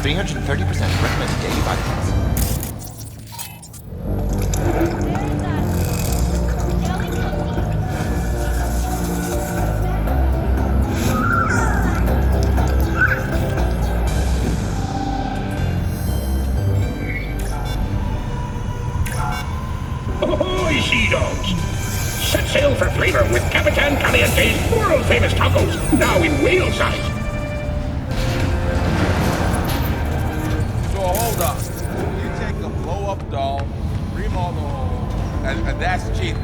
330% recommended daily body mass. Ahoy, sea dogs! Set sail for flavor with Capitan Caliente's world-famous tacos, now in whale size. So hold on. You take a blow-up doll, remodel the hole, and that's cheating.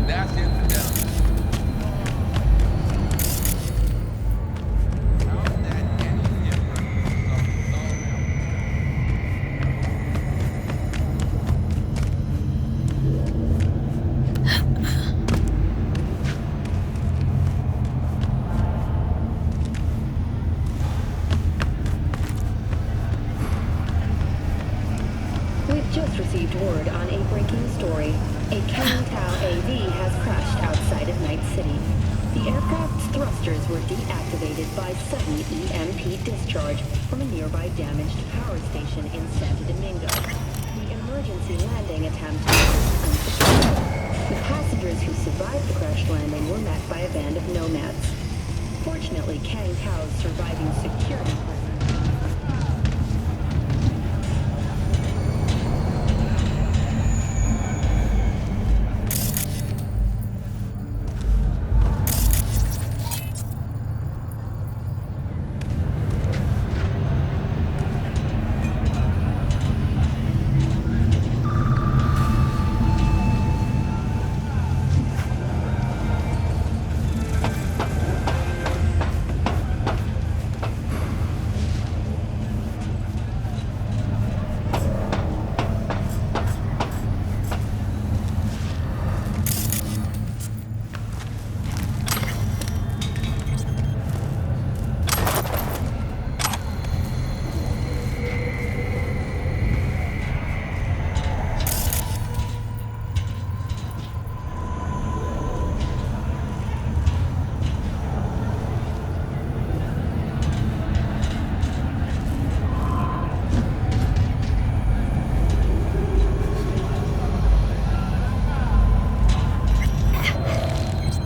That's infidelity. How's that any different from some doll? We've just received word on a breaking story. A Tau AV has crashed outside of Night City. The aircraft's thrusters were deactivated by sudden EMP discharge from a nearby damaged power station in Santo Domingo. The emergency landing attempt was unsuccessful. The passengers who survived the crash landing were met by a band of nomads. Fortunately, Tau's surviving security personnel.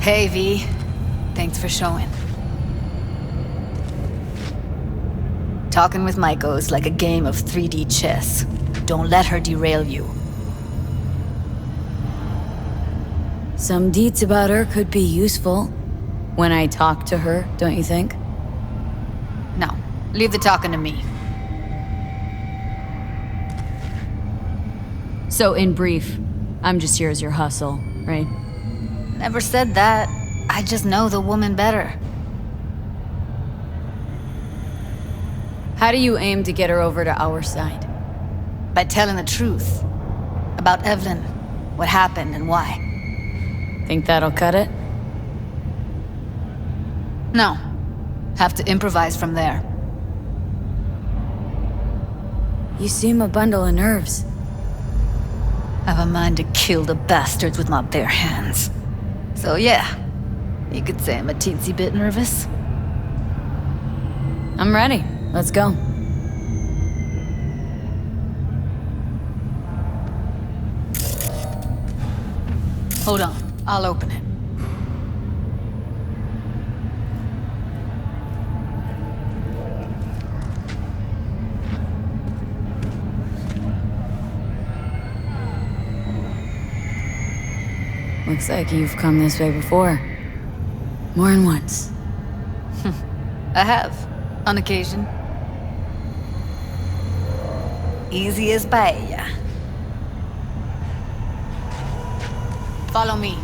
Hey, V. Thanks for showing. Talking with Maiko is like a game of 3D chess. Don't let her derail you. Some deets about her could be useful. When I talk to her, don't you think? No, leave the talking to me. So in brief, I'm just here as your hustle, right? Never said that. I just know the woman better. How do you aim to get her over to our side? By telling the truth. About Evelyn, what happened and why. Think that'll cut it? No. Have to improvise from there. You seem a bundle of nerves. I've a mind to kill the bastards with my bare hands. So yeah, you could say I'm a teensy bit nervous. I'm ready. Let's go. Hold on, I'll open it. Looks like you've come this way before. More than once. I have, on occasion. Easy as paella. Follow me.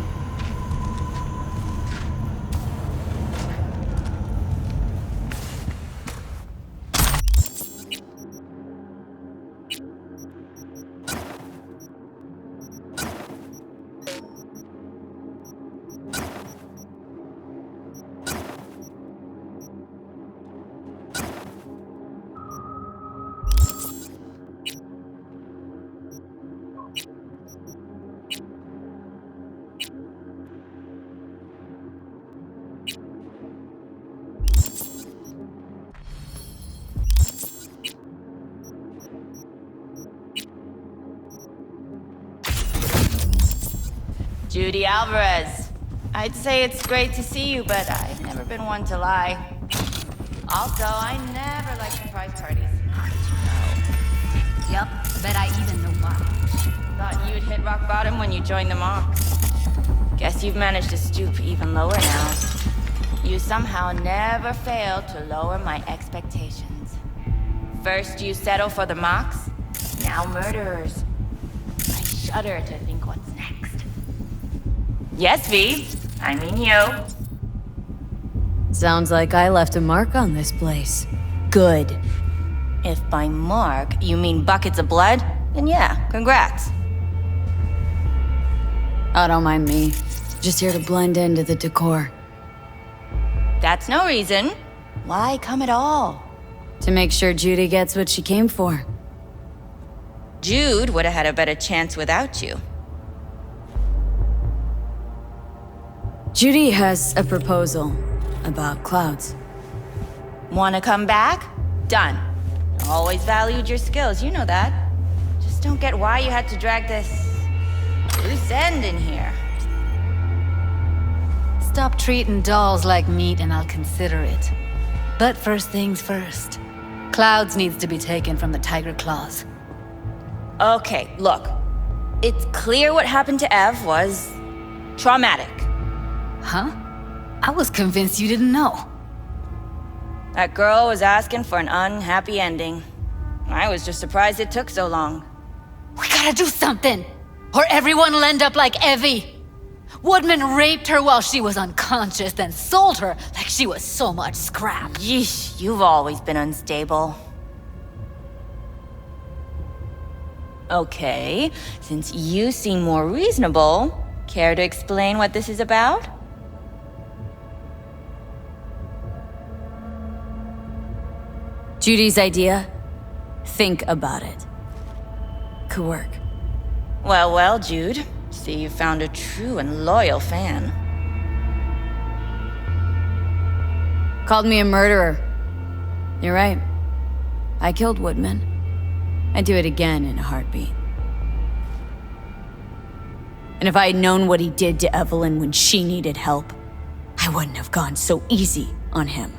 Judy Alvarez. I'd say it's great to see you, but I've never been one to lie. Also, I never like surprise parties. Yup, bet I even know why. Thought you'd hit rock bottom when you joined the Mox. Guess you've managed to stoop even lower now. You somehow never failed to lower my expectations. First you settle for the Mox, now murderers. I shudder to think what's next. Yes, V. I mean you. Sounds like I left a mark on this place. Good. If by mark you mean buckets of blood, then yeah, congrats. Oh, don't mind me. Just here to blend into the decor. That's no reason. Why come at all? To make sure Judy gets what she came for. Jude would have had a better chance without you. Judy has a proposal about clouds. Wanna come back? Done. Always valued your skills, you know that. Just don't get why you had to drag this loose end in here. Stop treating dolls like meat and I'll consider it. But first things first. Clouds needs to be taken from the tiger claws. Okay, look. It's clear what happened to Ev was traumatic. Huh? I was convinced you didn't know. That girl was asking for an unhappy ending. I was just surprised it took so long. We gotta do something! Or everyone will end up like Evie! Woodman raped her while she was unconscious, then sold her like she was so much scrap. Yeesh, you've always been unstable. Okay, since you seem more reasonable, care to explain what this is about? Judy's idea? Think about it. Could work. Well, well, Jude. See, you found a true and loyal fan. Called me a murderer. You're right. I killed Woodman. I'd do it again in a heartbeat. And if I had known what he did to Evelyn when she needed help, I wouldn't have gone so easy on him.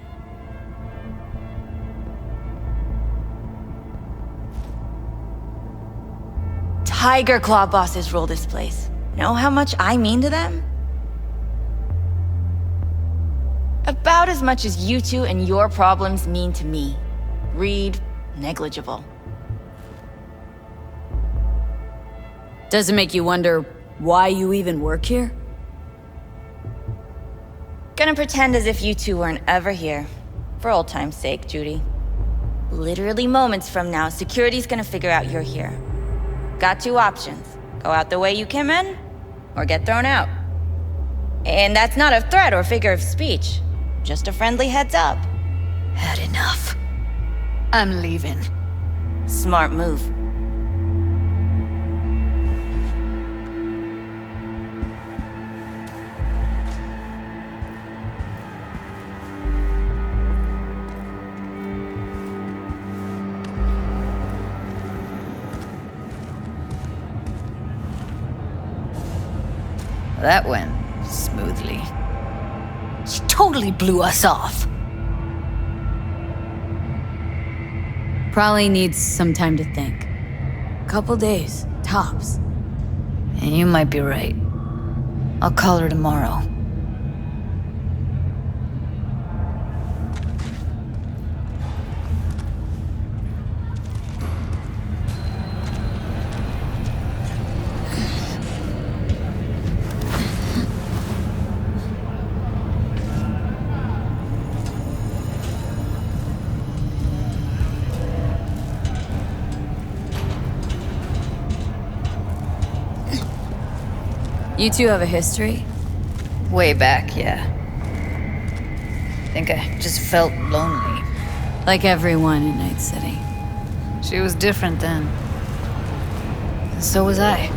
Tiger Claw bosses rule this place. Know how much I mean to them? About as much as you two and your problems mean to me. Read negligible. Does it make you wonder why you even work here? Gonna pretend as if you two weren't ever here. For old time's sake, Judy. Literally moments from now, security's gonna figure out you're here. Got two options. Go out the way you came in, or get thrown out. And that's not a threat or figure of speech. Just a friendly heads up. Had enough. I'm leaving. Smart move. That went smoothly. She totally blew us off. Probably needs some time to think. Couple days, tops. And you might be right. I'll call her tomorrow. You two have a history? Way back, yeah. Think I just felt lonely. Like everyone in Night City. She was different then. And so was I.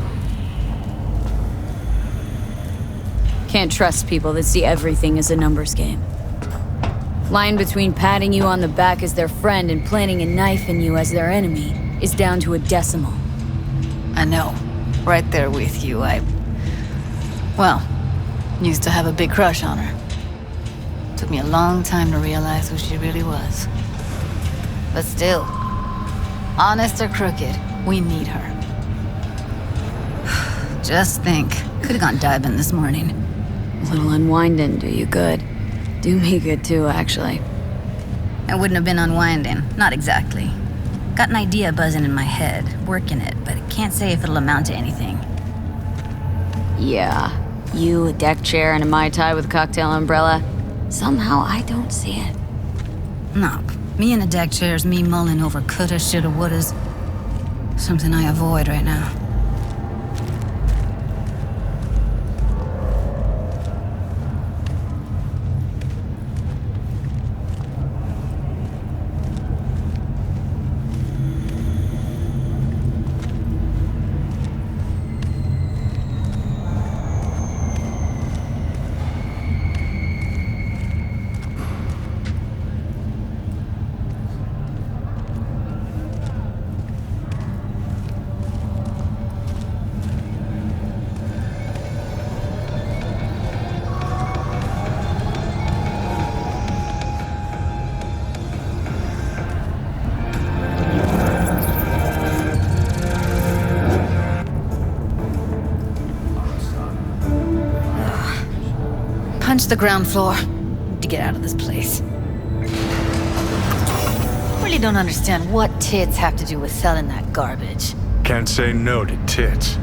Can't trust people that see everything as a numbers game. Line between patting you on the back as their friend and planting a knife in you as their enemy is down to a decimal. I know. Right there with you. Well, used to have a big crush on her. Took me a long time to realize who she really was. But still, honest or crooked, we need her. Just think, could've gone diving this morning. A little unwinding do you good. Do me good too, actually. It wouldn't have been unwinding, not exactly. Got an idea buzzing in my head, working it, but I can't say if it'll amount to anything. Yeah, you, a deck chair, and a Mai Tai with a cocktail umbrella. Somehow I don't see it. No, me in a deck chair's me mulling over coulda, shoulda, wouldas. Something I avoid right now. Punch the ground floor to get out of this place. Really don't understand what tits have to do with selling that garbage. Can't say no to tits.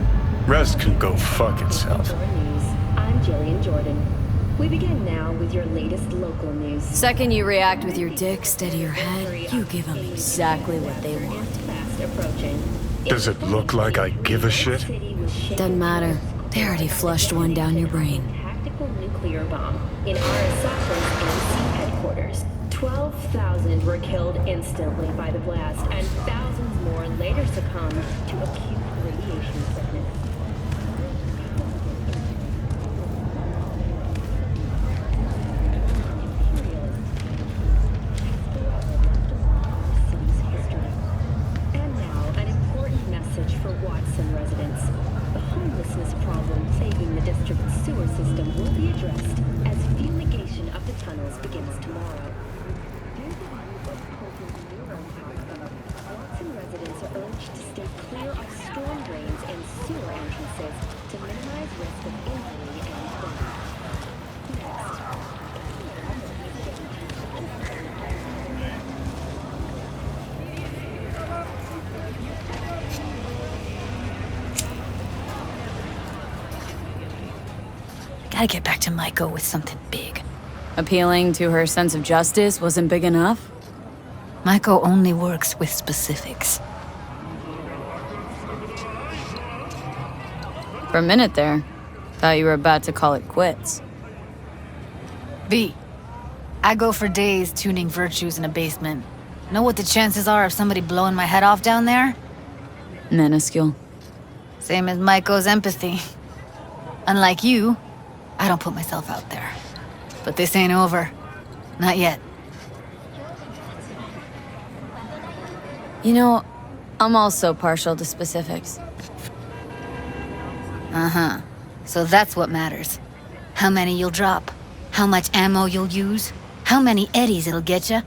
Rest can go fuck itself. News. I'm Jillian Jordan. We begin now with your latest local news. Second you react with your dick steady your head, you give them exactly what they want. Fast approaching. Does it look like I give a shit? Doesn't matter. They already flushed one down your brain. Tactical nuclear bomb in Arasako's MC headquarters. 12,000 were killed instantly by the blast, and thousands more later succumbed to acute radiation sickness. And now, an important message for Watson residents. The homelessness problem plaguing the district's sewer system will be addressed as fumigation of the tunnels begins tomorrow. Due to the use of potent neurotoxins, Watson residents are urged to stay clear of storm drains and sewer entrances to minimize risk of injury and death. Gotta get back to Maiko with something big. Appealing to her sense of justice wasn't big enough? Maiko only works with specifics. For a minute there, thought you were about to call it quits. V, I go for days tuning virtues in a basement. Know what the chances are of somebody blowing my head off down there? Minuscule. Same as Maiko's empathy. Unlike you, I don't put myself out there. But this ain't over. Not yet. You know, I'm also partial to specifics. Uh-huh. So that's what matters. How many you'll drop. How much ammo you'll use. How many eddies it'll get you.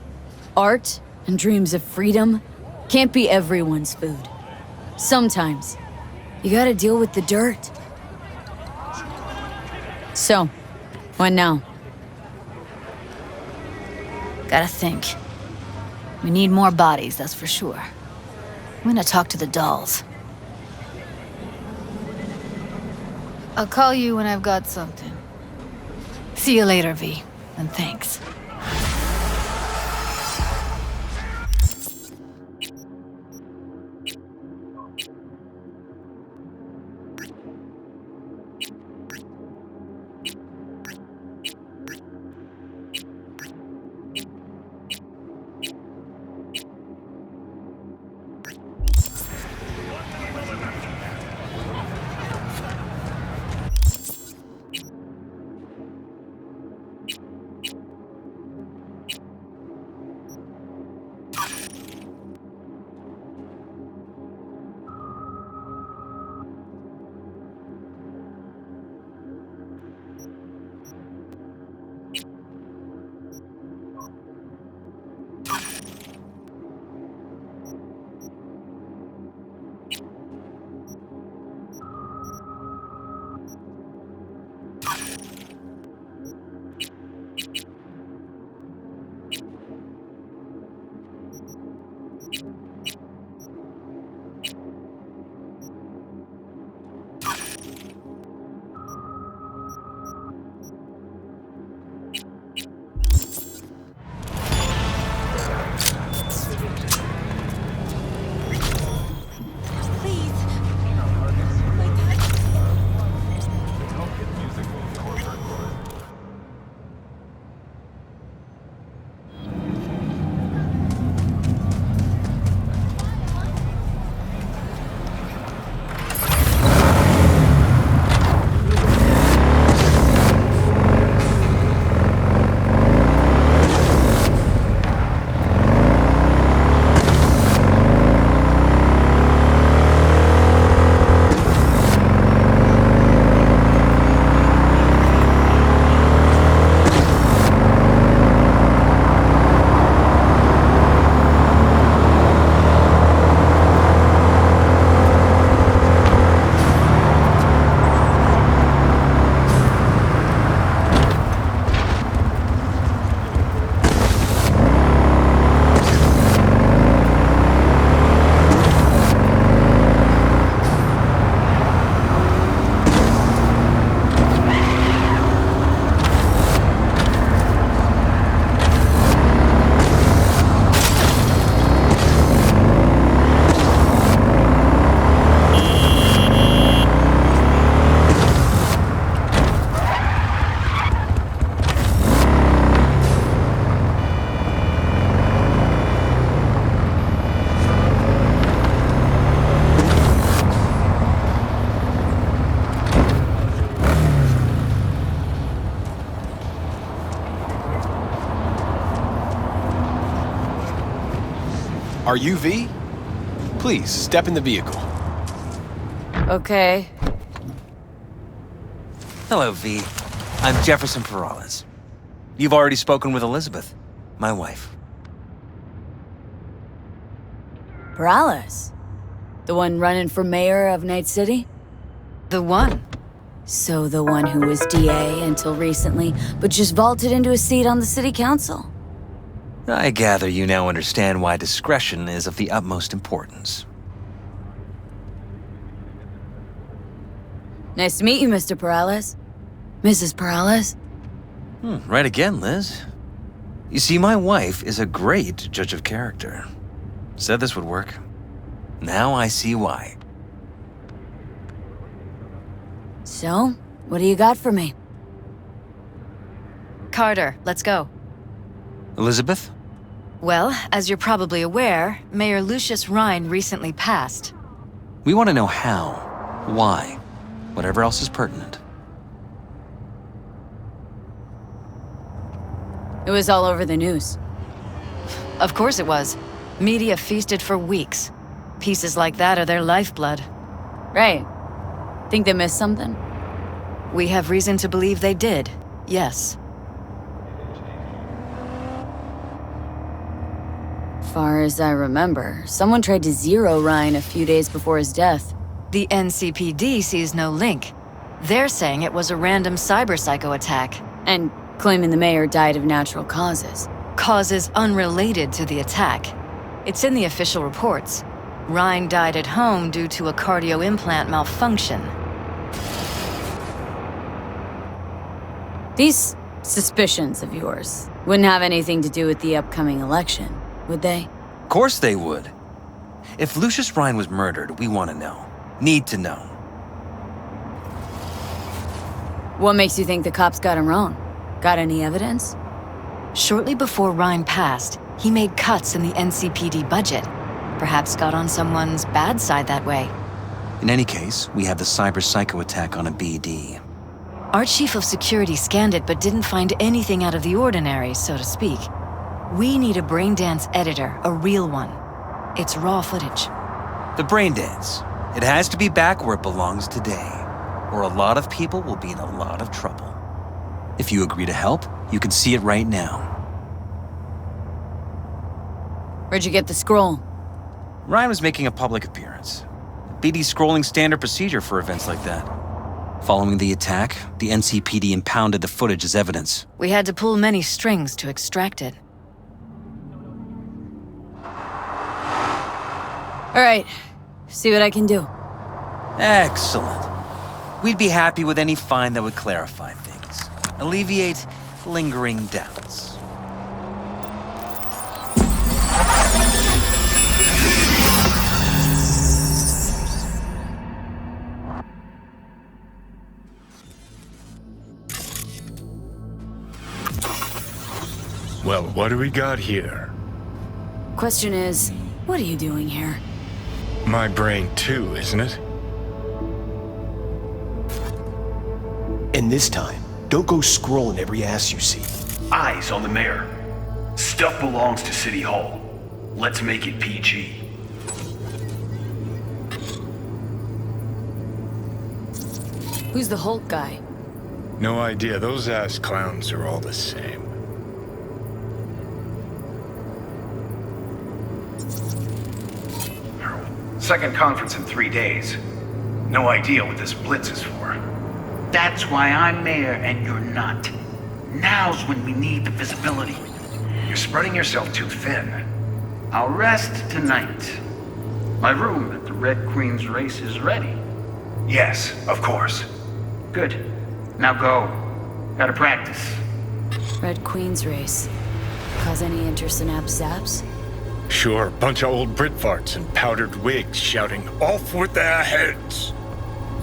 Art and dreams of freedom can't be everyone's food. Sometimes, you gotta deal with the dirt. So, what now? Gotta think. We need more bodies, that's for sure. I'm gonna talk to the dolls. I'll call you when I've got something. See you later, V, and thanks. Are you V? Please, step in the vehicle. Okay. Hello, V. I'm Jefferson Perales. You've already spoken with Elizabeth, my wife. Perales? The one running for mayor of Night City? The one. So the one who was DA until recently, but just vaulted into a seat on the city council. I gather you now understand why discretion is of the utmost importance. Nice to meet you, Mr. Perales. Mrs. Perales? Right again, Liz. You see, my wife is a great judge of character. Said this would work. Now I see why. So, what do you got for me? Carter, let's go. Elizabeth? Well, as you're probably aware, Mayor Lucius Rhine recently passed. We want to know how, why, whatever else is pertinent. It was all over the news. Of course it was. Media feasted for weeks. Pieces like that are their lifeblood. Right. Think they missed something? We have reason to believe they did, yes. Far as I remember, someone tried to zero Ryan a few days before his death. The NCPD sees no link. They're saying it was a random cyber-psycho attack. And claiming the mayor died of natural causes. Causes unrelated to the attack. It's in the official reports. Ryan died at home due to a cardio implant malfunction. These suspicions of yours wouldn't have anything to do with the upcoming election, would they? Of course they would. If Lucius Rhine was murdered, we want to know. Need to know. What makes you think the cops got him wrong? Got any evidence? Shortly before Ryan passed, he made cuts in the NCPD budget. Perhaps got on someone's bad side that way. In any case, we have the cyber-psycho attack on a BD. Our chief of security scanned it but didn't find anything out of the ordinary, so to speak. We need a braindance editor, a real one. It's raw footage. The brain dance. It has to be back where it belongs today, or a lot of people will be in a lot of trouble. If you agree to help, you can see it right now. Where'd you get the scroll? Ryan was making a public appearance. BD's scrolling standard procedure for events like that. Following the attack, the NCPD impounded the footage as evidence. We had to pull many strings to extract it. All right, see what I can do. Excellent. We'd be happy with any find that would clarify things, alleviate lingering doubts. Well, what do we got here? Question is, what are you doing here? My brain too, isn't it? And this time, don't go scrolling every ass you see. Eyes on the mayor. Stuff belongs to City Hall. Let's make it PG. Who's the Hulk guy? No idea. Those ass clowns are all the same. Second conference in 3 days. No idea what this blitz is for. That's why I'm mayor and you're not. Now's when we need the visibility. You're spreading yourself too thin. I'll rest tonight. My room at the Red Queen's race is ready. Yes, of course. Good. Now go. Gotta practice. Red Queen's race. Cause any interest in abs zaps? Sure, bunch of old Brit farts in powdered wigs shouting, "Off with their heads!"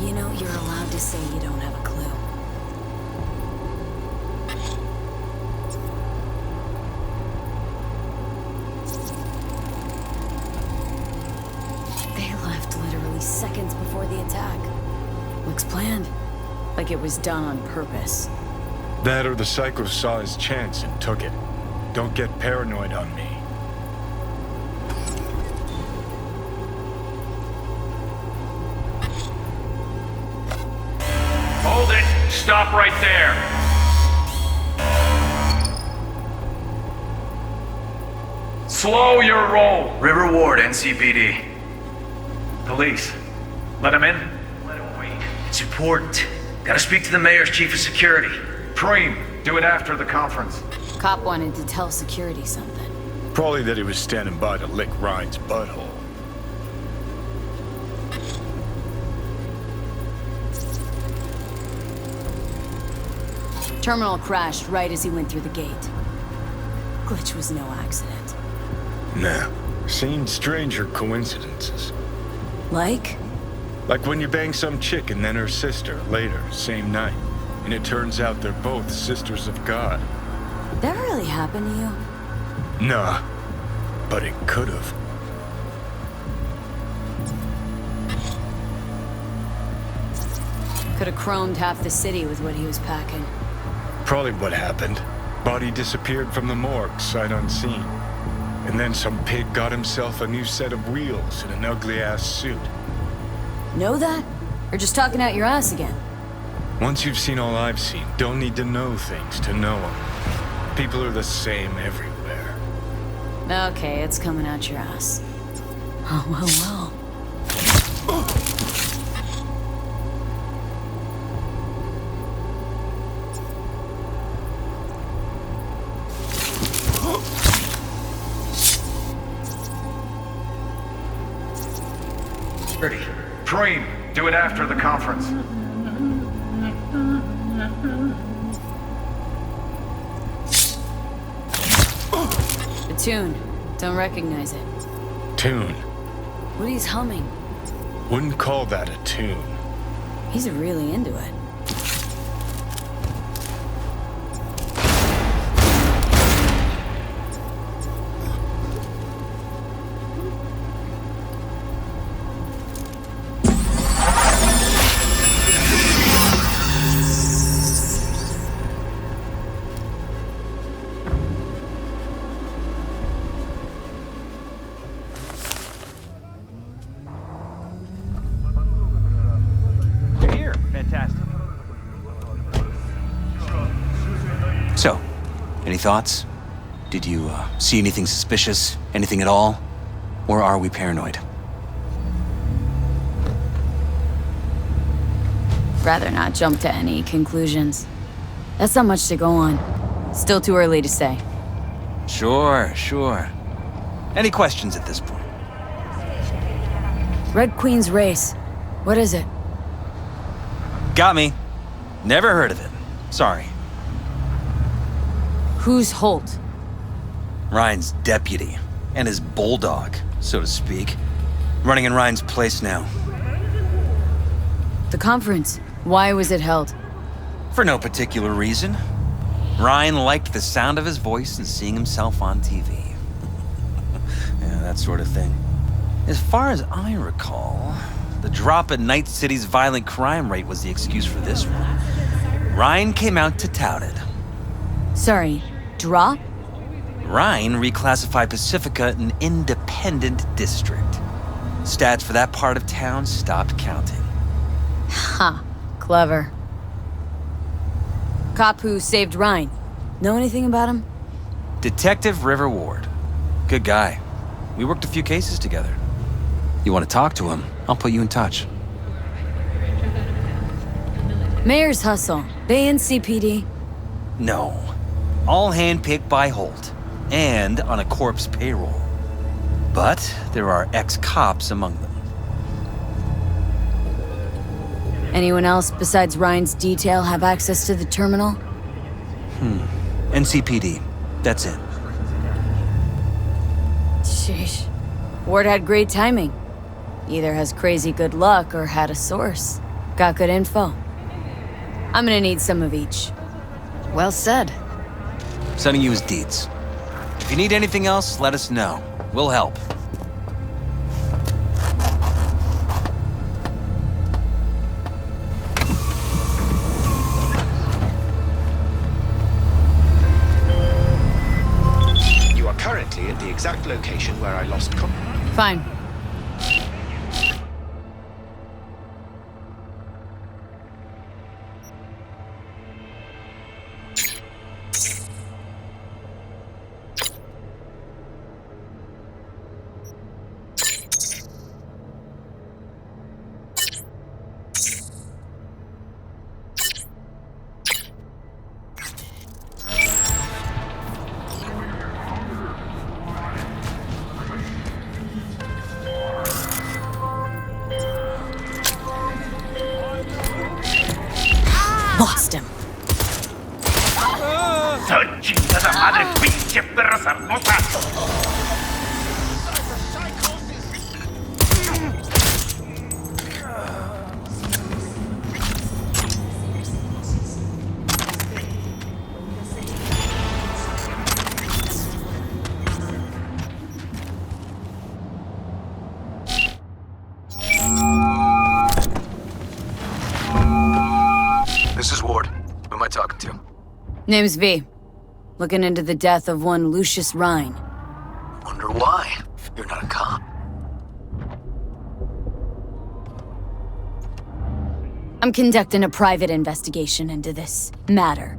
You know you're allowed to say you don't have a clue. They left literally seconds before the attack. Looks planned. Like it was done on purpose. That or the psycho saw his chance and took it. Don't get paranoid on me. Stop right there. Slow your roll. River Ward, NCPD. Police. Let him in? Let him wait. It's important. Gotta speak to the mayor's chief of security. Preem, do it after the conference. Cop wanted to tell security something. Probably that he was standing by to lick Ryan's butthole. Terminal crashed right as he went through the gate. Glitch was no accident. Nah, seen stranger coincidences. Like? Like when you bang some chick and then her sister later, same night. And it turns out they're both sisters of God. Did that really happen to you? Nah, but it could've. Could have chromed half the city with what he was packing. Probably what happened. Body disappeared from the morgue, sight unseen. And then some pig got himself a new set of wheels and an ugly-ass suit. Know that? Or just talking out your ass again? Once you've seen all I've seen, don't need to know things to know them. People are the same everywhere. Okay, it's coming out your ass. Oh, well. Preem, do it after the conference. The tune. Don't recognize it. Tune. What he's humming. Wouldn't call that a tune. He's really into it. So, any thoughts? Did you see anything suspicious? Anything at all? Or are we paranoid? Rather not jump to any conclusions. That's not much to go on. Still too early to say. Sure. Any questions at this point? Red Queen's race. What is it? Got me. Never heard of it. Sorry. Who's Holt? Ryan's deputy. And his bulldog, so to speak. Running in Ryan's place now. The conference. Why was it held? For no particular reason. Ryan liked the sound of his voice and seeing himself on TV. Yeah, that sort of thing. As far as I recall, the drop in Night City's violent crime rate was the excuse for this one. Ryan came out to tout it. Sorry, drop? Ryan reclassified Pacifica an independent district. Stats for that part of town stopped counting. Ha, clever. Cop who saved Ryan. Know anything about him? Detective River Ward. Good guy. We worked a few cases together. You want to talk to him? I'll put you in touch. Mayor's hustle. They NCPD? No. All handpicked by Holt. And on a corpse payroll. But there are ex-cops among them. Anyone else besides Ryan's detail have access to the terminal? NCPD. That's it. Sheesh. Ward had great timing. Either has crazy good luck or had a source. Got good info. I'm gonna need some of each. Well said. Sending you his deeds. If you need anything else, let us know. We'll help. You are currently at the exact location where I lost contact. Fine. Lost him. ¡Chingada madre, pinche perra sarnosa! This is Ward. Who am I talking to? Name's V. Looking into the death of one Lucius Rhine. Wonder why. You're not a cop. I'm conducting a private investigation into this matter.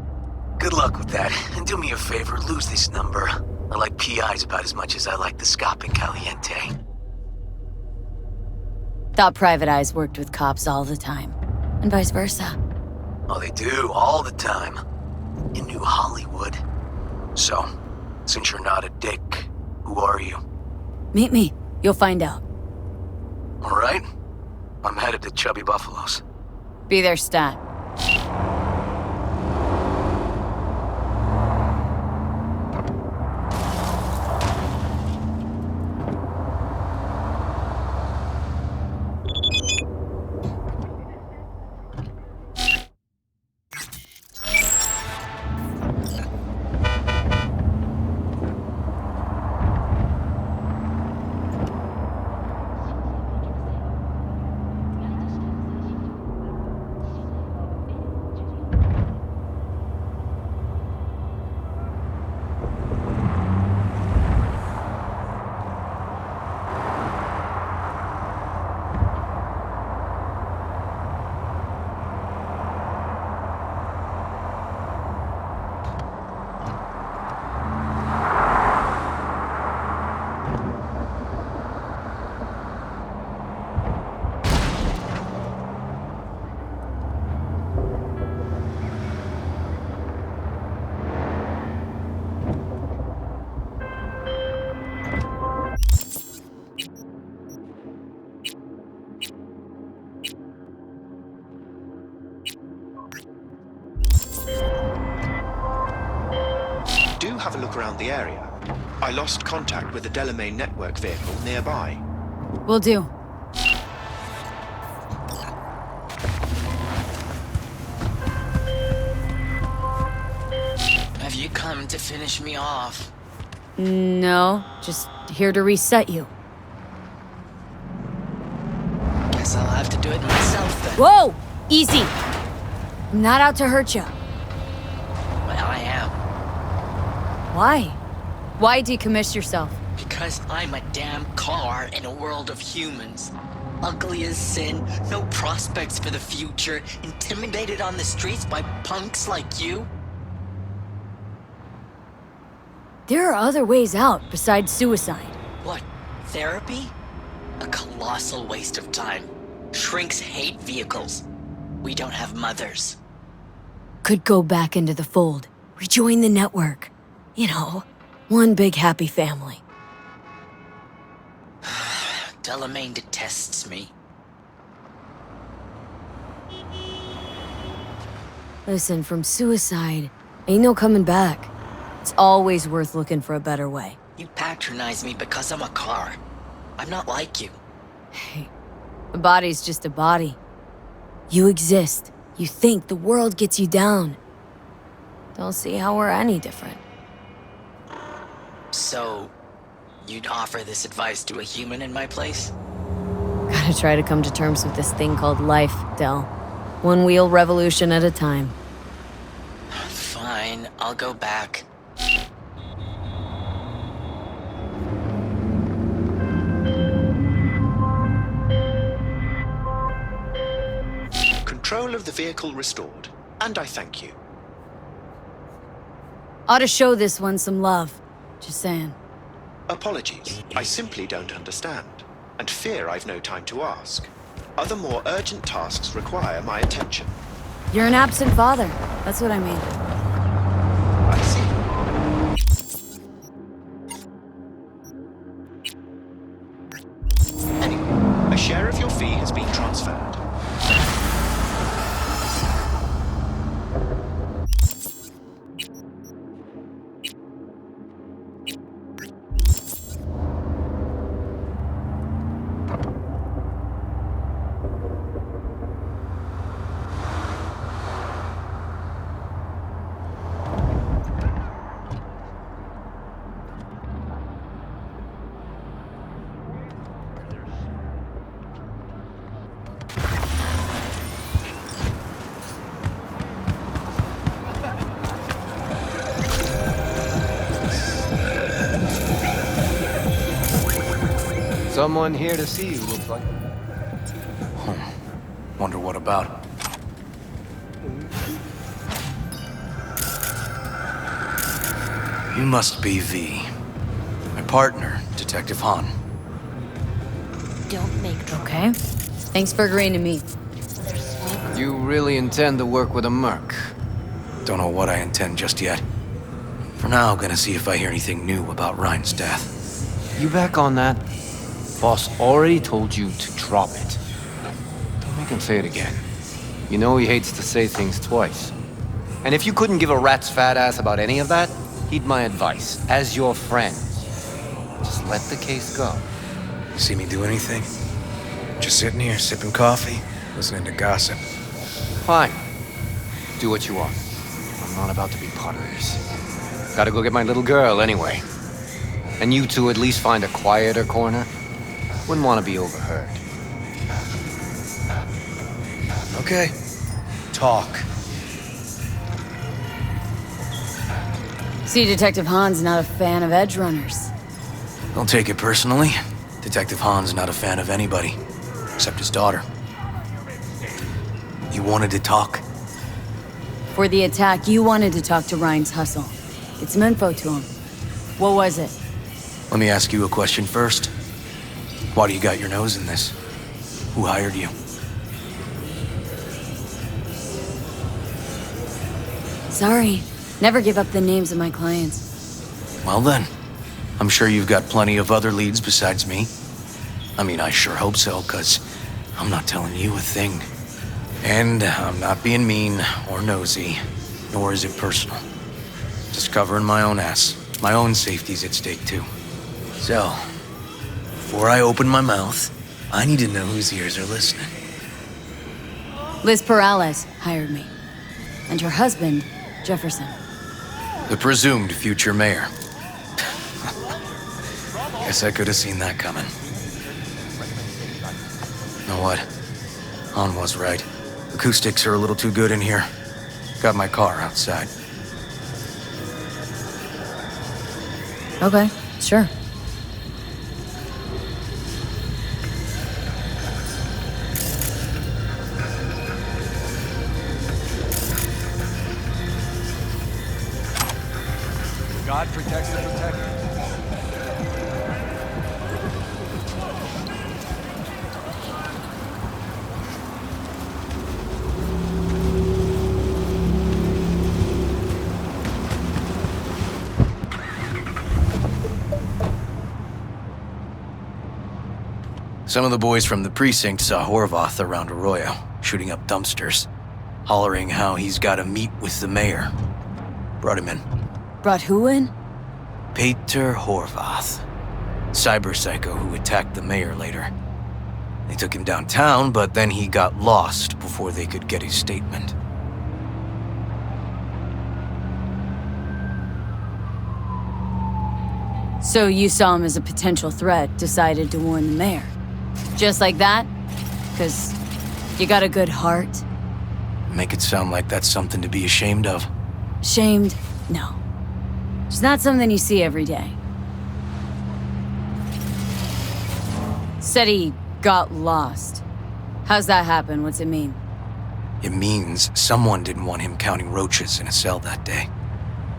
Good luck with that. And do me a favor, lose this number. I like PIs about as much as I like the Scopping Caliente. Thought private eyes worked with cops all the time. And vice versa. Oh, they do, all the time. In New Hollywood. So, since you're not a dick, who are you? Meet me. You'll find out. All right. I'm headed to Chubby Buffalo's. Be there, stat. Have a look around the area. I lost contact with the Delamain network vehicle nearby. Will do. Have you come to finish me off? No, just here to reset you. Guess I'll have to do it myself then. Whoa! Easy! I'm not out to hurt you. Well, I am. Why? Why decommiss yourself? Because I'm a damn car in a world of humans. Ugly as sin, no prospects for the future, intimidated on the streets by punks like you. There are other ways out besides suicide. What? Therapy? A colossal waste of time. Shrinks hate vehicles. We don't have mothers. Could go back into the fold. Rejoin the network. You know, one big happy family. Delamain detests me. Listen, from suicide, ain't no coming back. It's always worth looking for a better way. You patronize me because I'm a car. I'm not like you. Hey, a body's just a body. You exist. You think the world gets you down. Don't see how we're any different. So, you'd offer this advice to a human in my place? Gotta try to come to terms with this thing called life, Del. One wheel revolution at a time. Fine, I'll go back. Control of the vehicle restored, and I thank you. Ought to show this one some love. Just saying. Apologies, I simply don't understand, and fear I've no time to ask. Other more urgent tasks require my attention. You're an absent father. That's what I mean. I see. A share of your fee has been transferred. someone here to see you, looks like. Wonder what about? You must be V. My partner, Detective Han. Don't make trouble. Okay. Thanks for agreeing to meet. You really intend to work with a merc? Don't know what I intend just yet. For now, gonna see if I hear anything new about Ryan's death. You back on that? Boss already told you to drop it. Don't make him say it again. You know he hates to say things twice. And if you couldn't give a rat's fat ass about any of that, heed my advice. As your friend, just let the case go. See me do anything? Just sitting here, sipping coffee, listening to gossip. Fine. Do what you want. I'm not about to be part of this. Gotta go get my little girl anyway. And you two at least find a quieter corner. Wouldn't want to be overheard. Okay. Talk. See, Detective Han's not a fan of edge runners. Don't take it personally. Detective Han's not a fan of anybody, except his daughter. You wanted to talk? For the attack, you wanted to talk to Ryan's hustle. Get some info to him. What was it? Let me ask you a question first. Why do you got your nose in this? Who hired you? Sorry. Never give up the names of my clients. Well then, I'm sure you've got plenty of other leads besides me. I mean, I sure hope so, 'cause I'm not telling you a thing. And I'm not being mean or nosy, nor is it personal. Just covering my own ass. My own safety's at stake too. So, before I open my mouth, I need to know whose ears are listening. Liz Perales hired me. And her husband, Jefferson. The presumed future mayor. Guess I could have seen that coming. Know what? Han was right. Acoustics are a little too good in here. Got my car outside. Okay, sure. God protects the protector. Some of the boys from the precinct saw Horvath around Arroyo, shooting up dumpsters, hollering how he's got to meet with the mayor. Brought him in. Brought who in? Peter Horvath. Cyber psycho who attacked the mayor later. They took him downtown, but then he got lost before they could get his statement. So you saw him as a potential threat, decided to warn the mayor. Just like that? 'Cause you got a good heart? Make it sound like that's something to be ashamed of. Shamed? No. It's not something you see every day. Said he got lost. How's that happen? What's it mean? It means someone didn't want him counting roaches in a cell that day.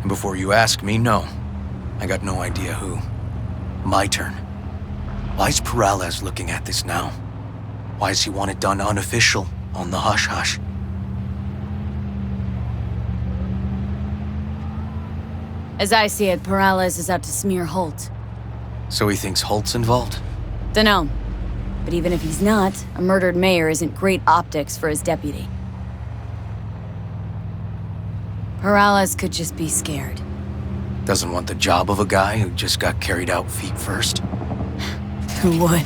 And before you ask me, no. I got no idea who. My turn. Why's Perales looking at this now? Why does he want it done unofficial, on the hush-hush? As I see it, Perales is out to smear Holt. So he thinks Holt's involved? Dunno. But even if he's not, a murdered mayor isn't great optics for his deputy. Perales could just be scared. Doesn't want the job of a guy who just got carried out feet first? Who would?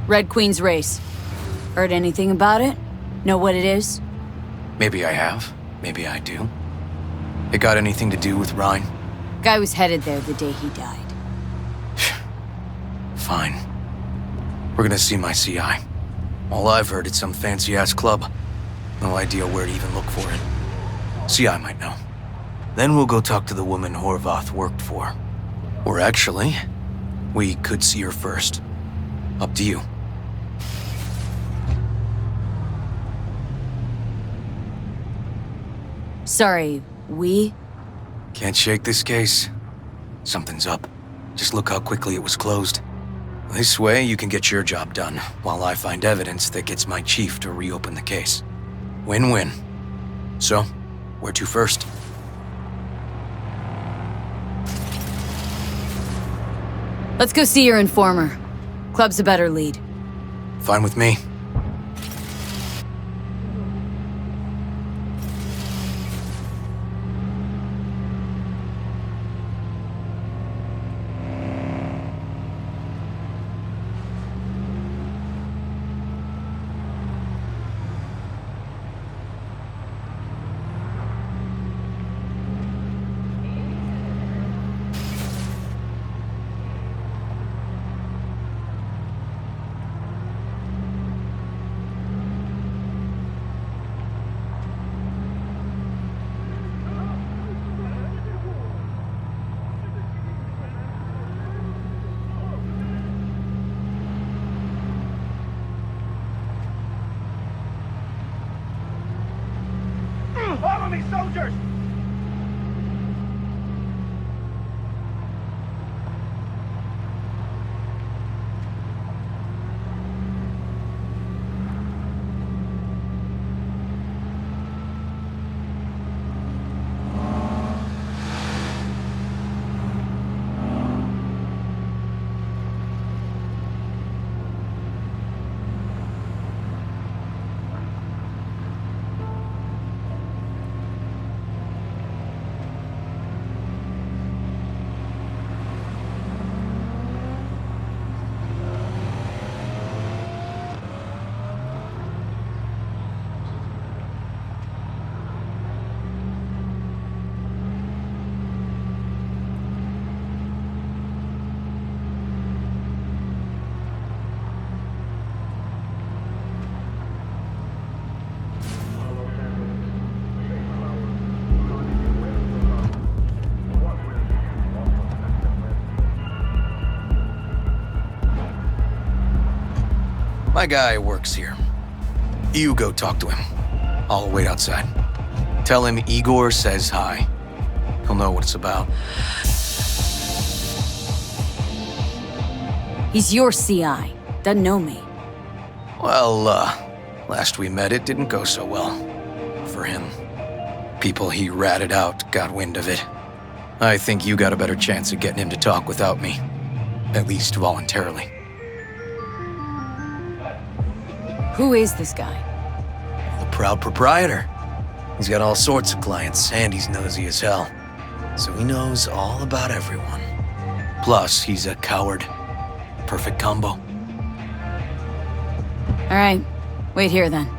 Red Queen's race. Heard anything about it? Know what it is? Maybe I have. Maybe I do. It got anything to do with Ryan? Guy was headed there the day he died. Fine. We're gonna see my CI. All I've heard, it's some fancy-ass club. No idea where to even look for it. CI might know. Then we'll go talk to the woman Horvath worked for. Or actually, we could see her first. Up to you. Sorry, we? Can't shake this case. Something's up. Just look how quickly it was closed. This way, you can get your job done, while I find evidence that gets my chief to reopen the case. Win-win. So, where to first? Let's go see your informer. Club's a better lead. Fine with me. Follow me, soldiers! My guy works here. You go talk to him. I'll wait outside. Tell him Igor says hi. He'll know what it's about. He's your CI. Doesn't know me. Well, last we met, it didn't go so well. For him. People he ratted out got wind of it. I think you got a better chance of getting him to talk without me. At least voluntarily. Who is this guy? The proud proprietor. He's got all sorts of clients, and he's nosy as hell. So he knows all about everyone. Plus, he's a coward. Perfect combo. All right. Wait here, then.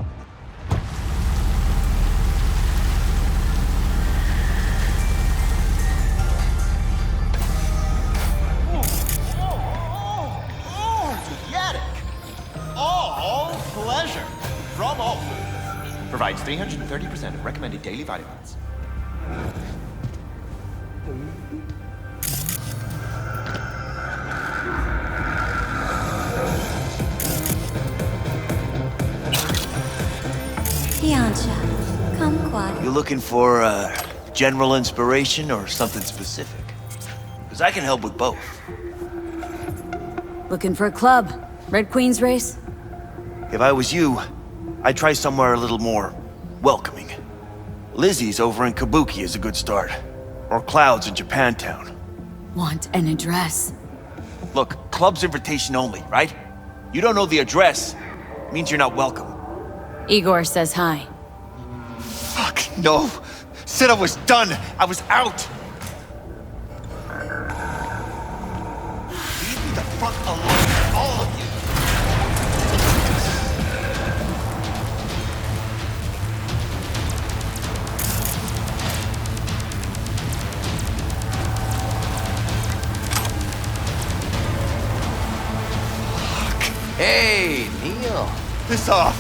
Provides 330% of recommended daily vitamins. Fiancha, come quiet. You looking for general inspiration or something specific? Because I can help with both. Looking for a club? Red Queen's race? If I was you, I'd try somewhere a little more welcoming. Lizzie's over in Kabuki is a good start. Or Cloud's in Japantown. Want an address? Look, club's invitation only, right? You don't know the address, means you're not welcome. Igor says hi. Fuck, no! Said I was done! I was out! Leave me the fuck alone, all of you! Hey, Neil. Piss off.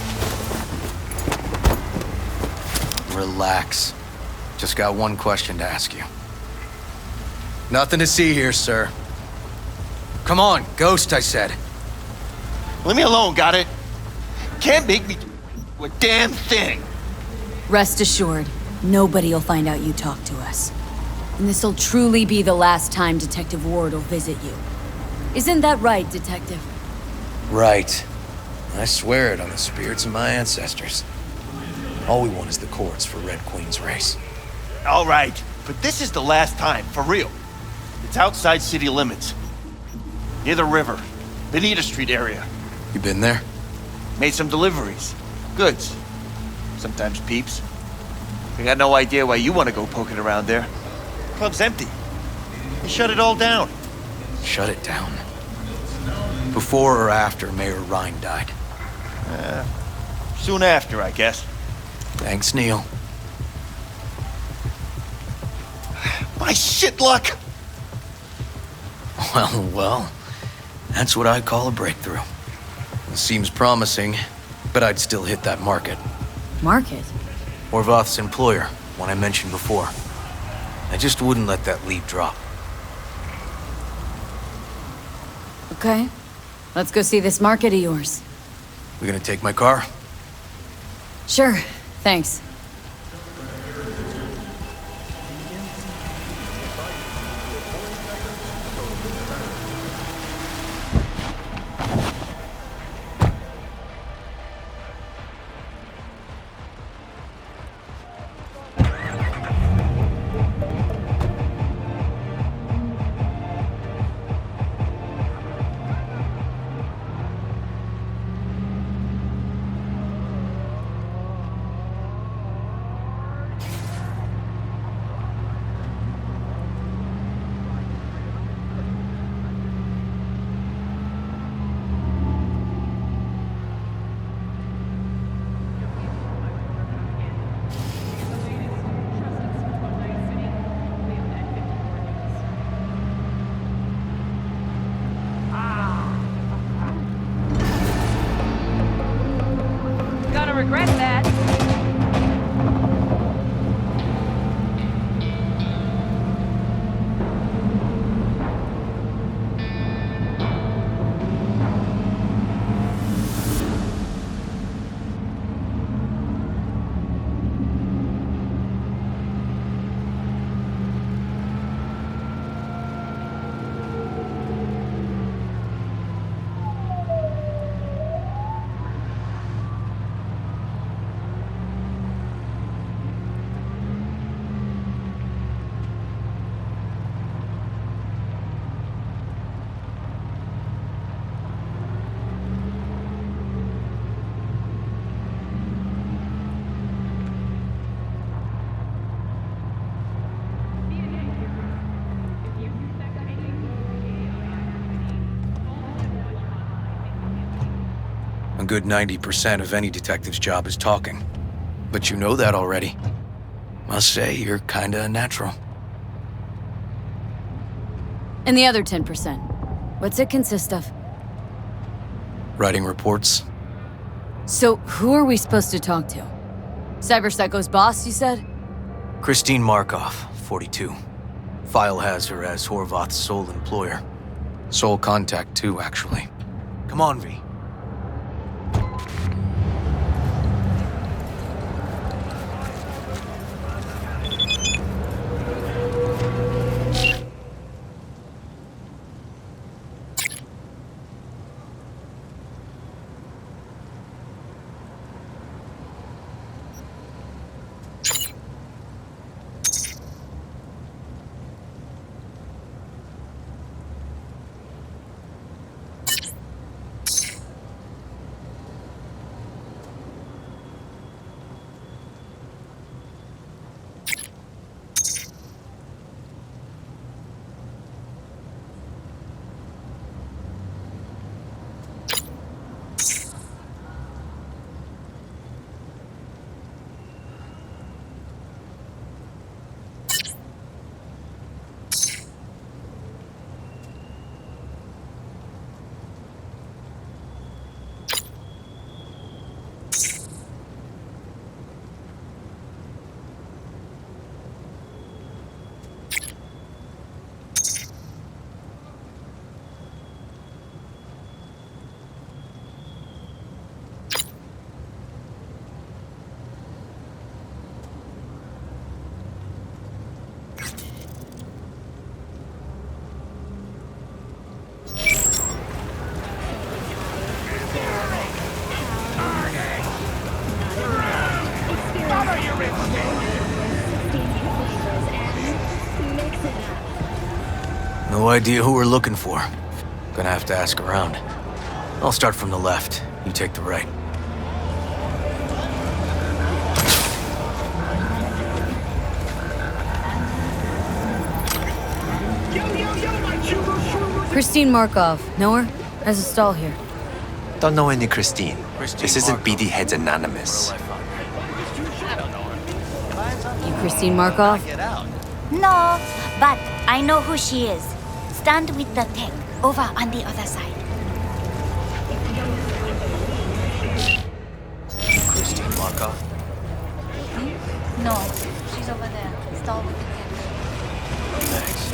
Relax. Just got one question to ask you. Nothing to see here, sir. Come on, Ghost, I said. Leave me alone, got it? Can't make me do a damn thing. Rest assured, nobody'll find out you talked to us. And this'll truly be the last time Detective Ward will visit you. Isn't that right, Detective? Right. I swear it on the spirits of my ancestors. All we want is the courts for Red Queen's race. All right, but this is the last time, for real. It's outside city limits. Near the river. Benita Street area. You been there? Made some deliveries. Goods. Sometimes peeps. I got no idea why you want to go poking around there. Club's empty. They shut it all down. Shut it down? Before or after Mayor Ryan died? Soon after, I guess. Thanks, Neil. My shit luck! Well, that's what I call a breakthrough. It seems promising, but I'd still hit that market. Market? Horvath's employer, one I mentioned before. I just wouldn't let that lead drop. Okay. Let's go see this market of yours. We gonna take my car? Sure. Thanks. Gonna regret that. A good 90% of any detective's job is talking. But you know that already. Must say, you're kinda a natural. And the other 10%? What's it consist of? Writing reports. So, who are we supposed to talk to? Cyberpsycho's boss, you said? Christine Markov, 42. File has her as Horvath's sole employer. Sole contact, too, actually. Come on, V. No idea who we're looking for. Gonna have to ask around. I'll start from the left. You take the right. Christine Markov. Know her? There's a stall here. Don't know any Christine. This isn't BD Heads Anonymous. You Christine Markov? No, but I know who she is. Stand with the tech, over on the other side. Christine Markov? No, she's over there. Stall with the tech. Thanks.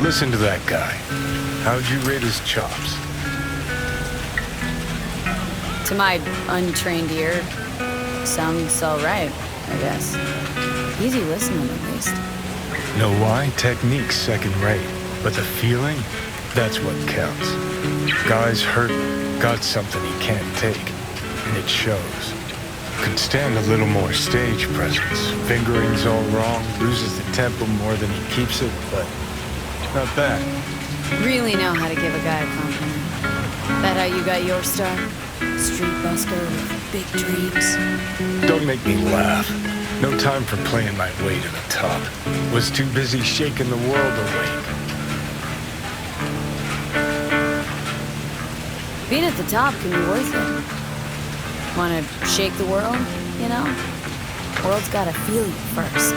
Listen to that guy. How'd you rate his chops? To my untrained ear, sounds alright, I guess. Easy listening, at least. Know why? Technique's second rate. But the feeling? That's what counts. Guy's hurt, got something he can't take. And it shows. Could stand a little more stage presence. Fingering's all wrong, loses the tempo more than he keeps it, but not bad. Really know how to give a guy a compliment. That how you got your start? Street buster with big dreams. Don't make me laugh. No time for playing my way to the top. Was too busy shaking the world awake. Being at the top can be worth it. Wanna shake the world, you know? World's gotta feel you first.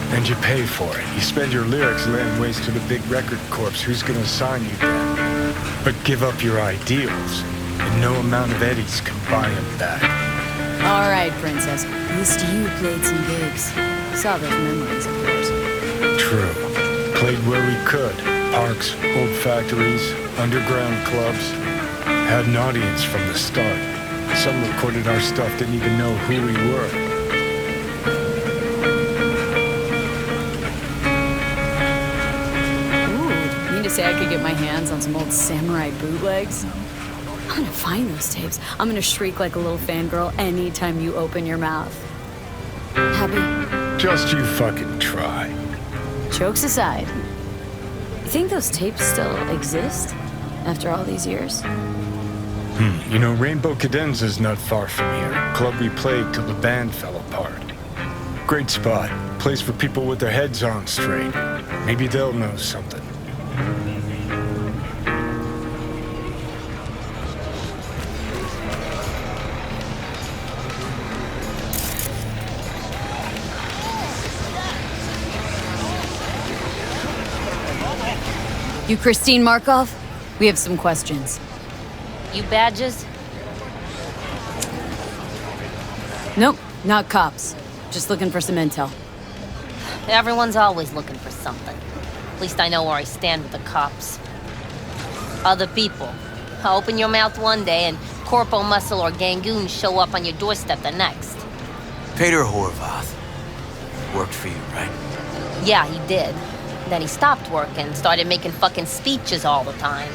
And you pay for it. You spend your lyrics laying waste to the big record corps. Who's gonna sign you then? But give up your ideals, and no amount of eddies can buy them back. All right, princess. At least you played some gigs. Saw those memories of yours. True. Played where we could. Parks, old factories, underground clubs. Had an audience from the start. Some recorded our stuff, didn't even know who we were. To say I could get my hands on some old samurai bootlegs? I'm gonna find those tapes. I'm gonna shriek like a little fangirl anytime you open your mouth. Happy? Just you fucking try. Jokes aside, you think those tapes still exist after all these years? You know, Rainbow Cadenza's not far from here. Club we played till the band fell apart. Great spot. Place for people with their heads on straight. Maybe they'll know something. You Christine Markov? We have some questions. You badges? Nope, not cops. Just looking for some intel. Everyone's always looking for something. At least I know where I stand with the cops. Other people. Open your mouth one day and Corpo Muscle or Gangoon show up on your doorstep the next. Peter Horvath. Worked for you, right? Yeah, he did. Then he stopped working, started making fucking speeches all the time.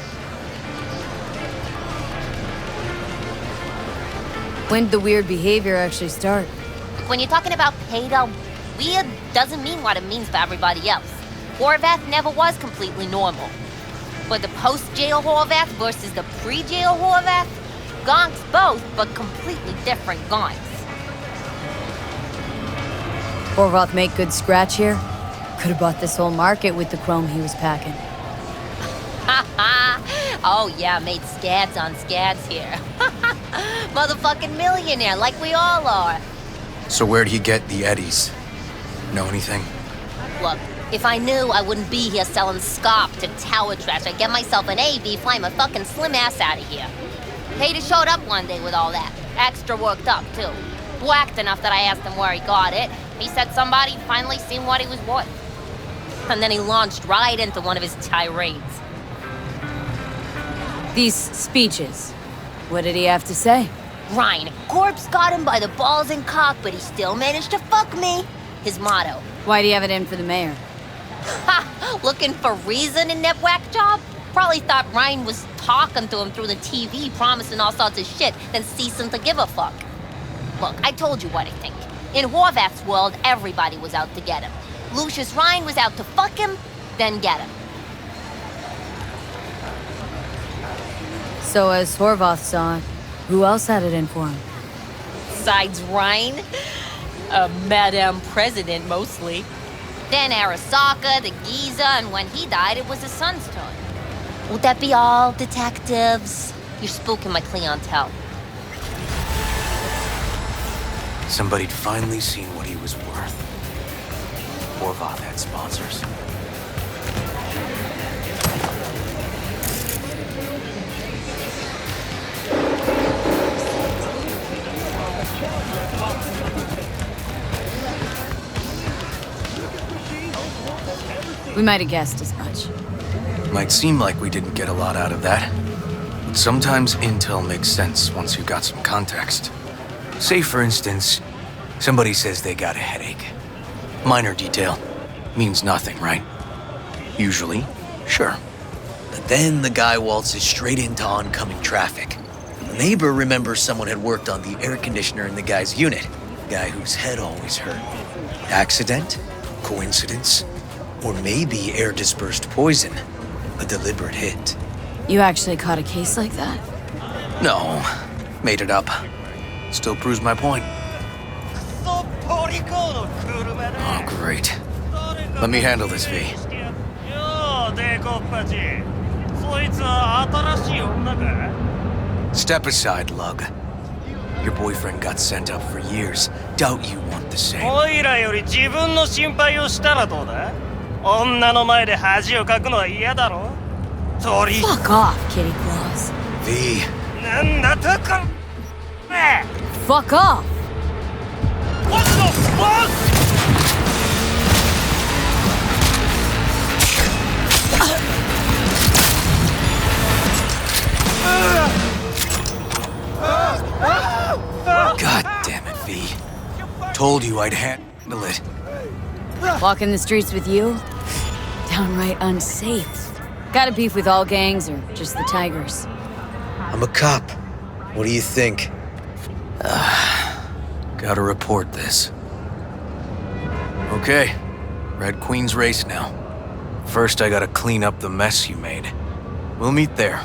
When did the weird behavior actually start? When you're talking about pedo, weird doesn't mean what it means for everybody else. Horvath never was completely normal. But the post-jail Horvath versus the pre-jail Horvath, gonks both, but completely different gonks. Horvath make good scratch here? Could have bought this whole market with the chrome he was packing. Oh yeah, made scads on scads here. Motherfucking millionaire, like we all are. So where'd he get the eddies? Know anything? Look, if I knew, I wouldn't be here selling scop to tower trash. I'd get myself an AV, fly my fucking slim ass out of here. Peter showed up one day with all that. Extra worked up, too. Whacked enough that I asked him where he got it. He said somebody finally seen what he was worth. And then he launched right into one of his tirades. These speeches, what did he have to say? Ryan, Corpse got him by the balls and cock, but he still managed to fuck me. His motto, Why do you have it in for the mayor? Ha! Looking for reason in that whack job? Probably thought Ryan was talking to him through the TV, promising all sorts of shit, then ceasing to give a fuck. Look, I told you what I think. In Horvath's world, everybody was out to get him. Lucius Ryan was out to fuck him, then get him. So as Horvath saw it, who else had it in for him? Besides Ryan? Madame President, mostly. Then Arasaka, the Giza, and when he died, it was his son's turn. Would that be all, detectives? You're spooking my clientele. Somebody'd finally seen what he was worth. Horvath had sponsors. We might have guessed as much. Might seem like we didn't get a lot out of that. But sometimes intel makes sense once you've got some context. Say, for instance, somebody says they got a headache. Minor detail. Means nothing, right? Usually, sure. But then the guy waltzes straight into oncoming traffic. The neighbor remembers someone had worked on the air conditioner in the guy's unit. Guy whose head always hurt. Accident? Coincidence? Or maybe air-dispersed poison. A deliberate hit. You actually caught a case like that? No, made it up. Still proves my point. Oh, great. Let me handle this, V. Step aside, Lug. Your boyfriend got sent up for years. Doubt you want the same. Fuck off, Kitty Claus. V. Fuck off! What the fuck?! God damn it, V. Told you I'd handle it. Walking the streets with you? Downright unsafe. Got a beef with all gangs or just the Tigers? I'm a cop. What do you think? Gotta report this. Okay, Red Queen's race now. First, I gotta clean up the mess you made. We'll meet there.